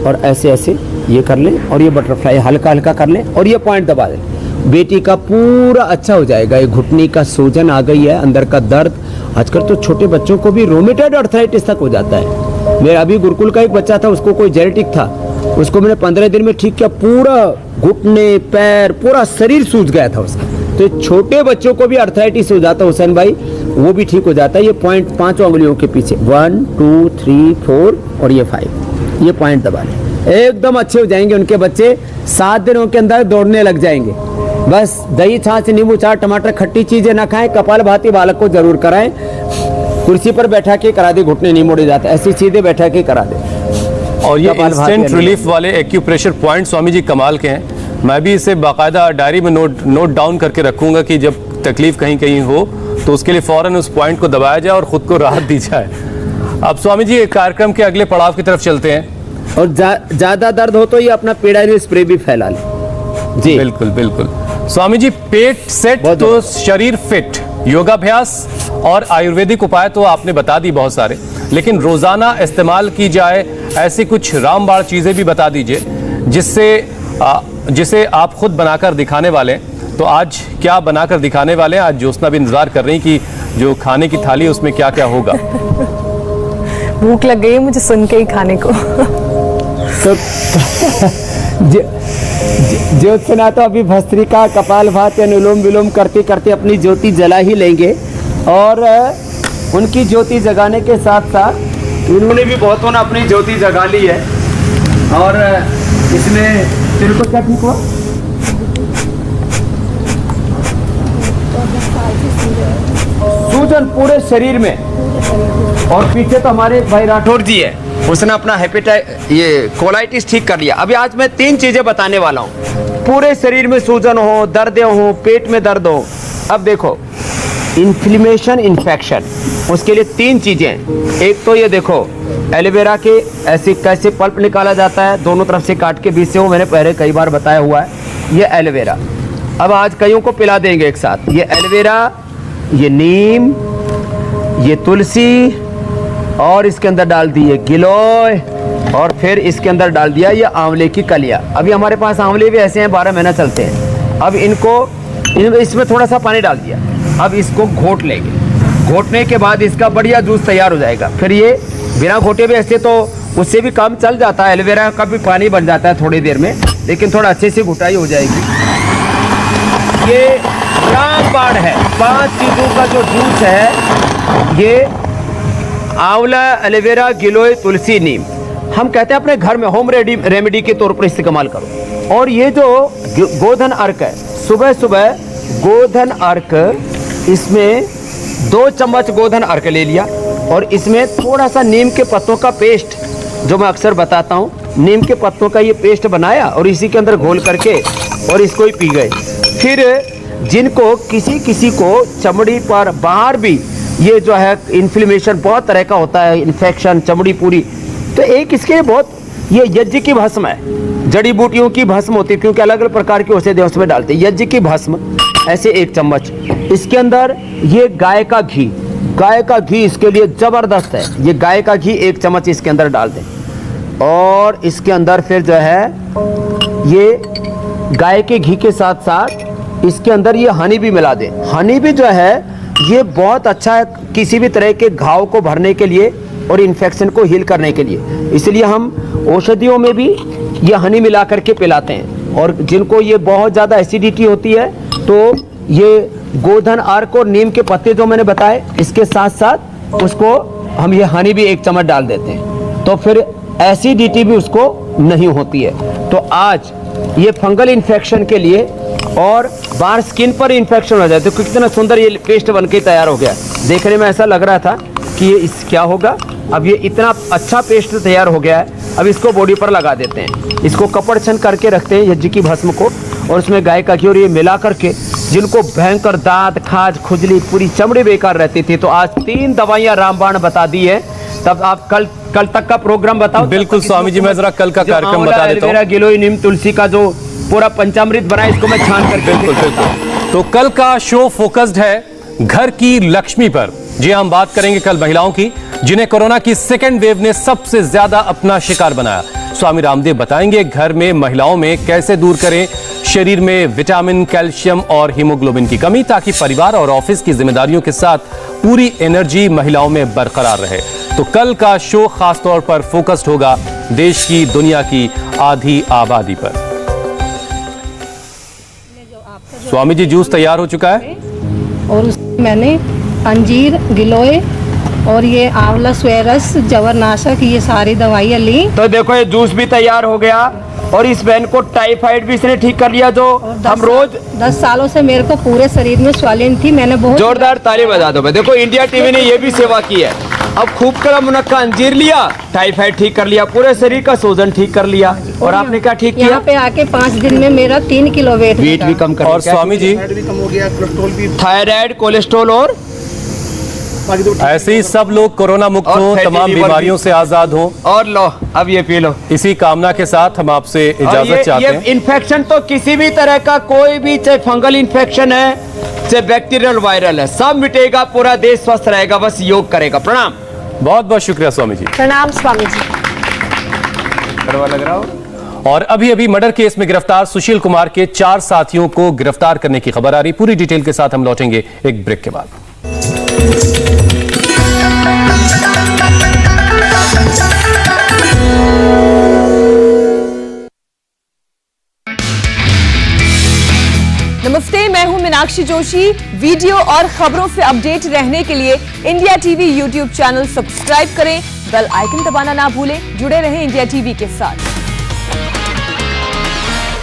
और ऐसे ऐसे ये कर लें और ये बटरफ्लाई हल्का हल्का कर लें और ये पॉइंट दबा दें। बेटी का पूरा अच्छा हो जाएगा। ये घुटने का सूजन आ गई है, अंदर का दर्द, आजकल तो छोटे बच्चों को भी रोमेटॉइड आर्थराइटिस तक हो जाता है। मेरा अभी गुरुकुल का एक बच्चा था, उसको कोई जेनेटिक था, उसको मैंने 15 दिन में ठीक किया, पूरा घुटने पैर पूरा शरीर सूज गया था उसका। तो छोटे बच्चों को भी आर्थराइटिस हो जाता है हुसैन भाई, वो भी ठीक हो जाता है। ये पॉइंट 5 उंगलियों के पीछे 1 2 3 4 और ये 5, ये पॉइंट दबा लें, एकदम अच्छे हो जाएंगे उनके बच्चे। 7 दिनों के अंदर दौड़ने लग जाएंगे। बस दही छाछ नींबू चाट टमाटर खट्टी चीजें ना खाएं, कपालभाति बालक को जरूर कराएं, कुर्सी पर बैठा के करा दे, घुटने नहीं मोड़े जाते, ऐसे सीधे बैठा के करा दे। और ये कपालभाति इंस्टेंट अनुलोम। रिलीफ वाले एक्यूप्रेशर पॉइंट स्वामी जी कमाल के हैं। मैं भी इसे बाकायदा डायरी में नोट डाउन करके रखूंगा कि जब तकलीफ कहीं कहीं हो तो उसके लिए फौरन उस पॉइंट को दबाया जाए और खुद को राहत दी जाए। अब स्वामी जी कार्यक्रम के अगले पड़ाव की तरफ चलते हैं। और ज्यादा दर्द हो तो ये अपना पीड़ाइल स्प्रे भी फैला ले जी। बिल्कुल बिल्कुल स्वामी जी, पेट सेट तो शरीर फिट, योगाभ्यास और आयुर्वेदिक उपाय तो आपने बता दी बहुत सारे, लेकिन रोजाना इस्तेमाल की जाए ऐसी कुछ रामबाण चीजें भी बता दीजिए जिसे आप खुद बनाकर दिखाने वाले हैं। तो आज क्या बनाकर दिखाने वाले हैं? आज ज्योत्सना भी इंतजार कर रही कि जो खाने की थाली है उसमें क्या क्या होगा। भूख लग गई है मुझे सुन के ही खाने को। तो ज्योत्सना तो अभी भस्त्रिका कपालभाति अनुलोम विलोम करते करते अपनी ज्योति जला ही लेंगे। और उनकी ज्योति जगाने के साथ साथ इन्होंने भी बहुतों ने अपनी ज्योति जगा ली है। और इसमें तेरे को क्या ठीक हुआ? सूजन पूरे शरीर में। और पीछे तो हमारे भाई राठौर जी है, उसने अपना ये कोलाइटिस ठीक कर लिया। अभी आज मैं 3 चीजें बताने वाला हूँ। पूरे शरीर में सूजन हो, दर्द हो, पेट में दर्द हो। अब देखो, इन्फ्लेमेशन, इन्फेक्शन, उसके लिए 3 चीजें। एक तो ये देखो, एलोवेरा के ऐसे कैसे पल्प निकाला जाता है, दोनों तरफ से काट के बीच से, वो मैंने पहले कई बार बताया हुआ है। ये एलोवेरा अब आज कईयों को पिला देंगे एक साथ। ये एलोवेरा, ये नीम, ये तुलसी, और इसके अंदर डाल दिए गिलोय, और फिर इसके अंदर डाल दिया ये आंवले की कलियां। अभी हमारे पास आंवले भी ऐसे हैं 12 महीना चलते हैं। अब इसमें थोड़ा सा पानी डाल दिया। अब इसको घोट लेंगे। घोटने के बाद इसका बढ़िया जूस तैयार हो जाएगा। फिर ये बिना घोटे भी ऐसे तो उससे भी काम चल जाता है, एलोवेरा का भी पानी बन जाता है थोड़ी देर में, लेकिन थोड़ा अच्छे से घुटाई हो जाएगी। ये रामबाण है। 5 चीज़ों का जो जूस है, ये आंवला, एलोवेरा, गिलोय, तुलसी, नीम, हम कहते हैं अपने घर में होम रेमेडी के तौर पर इस्तेमाल करो। और ये जो गोधन अर्क है, सुबह सुबह गोधन अर्क, इसमें 2 चम्मच गोधन अर्क ले लिया, और इसमें थोड़ा सा नीम के पत्तों का पेस्ट, जो मैं अक्सर बताता हूँ, नीम के पत्तों का ये पेस्ट बनाया और इसी के अंदर घोल करके और इसको ही पी गए। फिर जिनको किसी को चमड़ी पर बाहर भी ये जो है इन्फ्लेमेशन बहुत तरह का होता है, इन्फेक्शन, चमड़ी पूरी, तो एक इसके बहुत, ये यज्ञ की भस्म है, जड़ी बूटियों की भस्म होती है, क्योंकि अलग अलग प्रकार के औषधि उसमें डालते हैं। यज्ञ की भस्म ऐसे 1 चम्मच। इसके अंदर ये गाय का घी इसके लिए ज़बरदस्त है। ये गाय का घी 1 चम्मच इसके अंदर डाल दें। और इसके अंदर फिर जो है ये गाय के घी के साथ साथ इसके अंदर ये हनी भी मिला दें। हनी भी जो है ये बहुत अच्छा है किसी भी तरह के घाव को भरने के लिए और इन्फेक्शन को हील करने के लिए। इसलिए हम औषधियों में भी ये हनी मिला करके पिलाते हैं। और जिनको ये बहुत ज़्यादा एसिडिटी होती है तो ये गोधन अर्क और नीम के पत्ते जो मैंने बताए, इसके साथ साथ उसको हम ये हनी भी 1 चम्मच डाल देते हैं, तो फिर एसिडिटी भी उसको नहीं होती है। तो आज ये फंगल इन्फेक्शन के लिए और बाहर स्किन पर इन्फेक्शन हो जाए तो कितना सुंदर ये पेस्ट बन के तैयार हो गया। देखने में ऐसा लग रहा था कि ये क्या होगा। अब ये इतना अच्छा पेस्ट तैयार हो गया है। अब इसको बॉडी पर लगा देते हैं। इसको कपड़ छन करके रखते हैं यज्ञ की भस्म को, और उसमें गाय का घी और ये मिला करके, जिनको भयंकर दांत, खाज, खुजली, पूरी चमड़ी बेकार रहती थी, तो आज 3 दवाइयाँ रामबाण बता दी है। तब आप कल तक का प्रोग्राम बताओ। बिल्कुल स्वामी जी, मैं जरा कल का कार्यक्रम बता देता हूँ। गिलोय, नीम, तुलसी का जो पूरा पंचामृत बना, इसको मैं छान कर बिल्कुल। तो कल का शो फोकस्ड है घर की लक्ष्मी पर। जी हम बात करेंगे कल महिलाओं की, जिन्हें कोरोना की 2nd वेव ने सबसे ज्यादा अपना शिकार बनाया। स्वामी रामदेव बताएंगे घर में महिलाओं में कैसे दूर करें शरीर में विटामिन, कैल्शियम और हीमोग्लोबिन की कमी, ताकि परिवार और ऑफिस की जिम्मेदारियों के साथ पूरी एनर्जी महिलाओं में बरकरार रहे। तो कल का शो खास तौर पर फोकस्ड होगा देश की, दुनिया की आधी आबादी पर। स्वामी जी, जूस तैयार हो चुका है और मैंने अंजीर, गिलोय और ये आंवला, स्वेरस, जवरनाशक, ये सारी दवाइयाँ ली। तो देखो ये जूस भी तैयार हो गया, और इस बहन को टाइफाइड भी इसने ठीक कर लिया, जो हम रोज 10 सालों से मेरे को पूरे शरीर में स्वालिन थी। मैंने बहुत जोरदार ताली बजा दो। देखो इंडिया टीवी ने ये भी सेवा की है। अब खूब कड़ा मुनक्का अंजीर लिया, टाइफाइड ठीक कर लिया, पूरे शरीर का सूजन ठीक कर लिया। और आपने क्या ठीक किया? यहाँ पे आके 5 दिन में मेरा 3 किलो वेट भी कम कर। और स्वामी जी थायराइड, कोलेस्ट्रॉल और ऐसे ही सब लोग कोरोना मुक्त हो, तमाम बीमारियों से आजाद हो। और लो अब ये पी लो। इसी कामना के साथ हम आपसे इजाजत चाहते हैं। इन्फेक्शन तो किसी भी तरह का कोई भी, चाहे फंगल इन्फेक्शन है, चाहे बैक्टीरियल वायरल है, सब मिटेगा, पूरा देश स्वस्थ रहेगा, बस योग करेगा। प्रणाम। बहुत बहुत शुक्रिया स्वामी जी। प्रणाम स्वामी जी। करवा लग रहा हो। और अभी अभी मर्डर केस में गिरफ्तार सुशील कुमार के 4 साथियों को गिरफ्तार करने की खबर आ रही। पूरी डिटेल के साथ हम लौटेंगे एक ब्रेक के बाद। नमस्ते, मैं हूं मीनाक्षी जोशी। वीडियो और खबरों से अपडेट रहने के लिए India TV YouTube channel subscribe करें, बेल आइकन दबाना ना भूलें। जुड़े रहें इंडिया टीवी के साथ।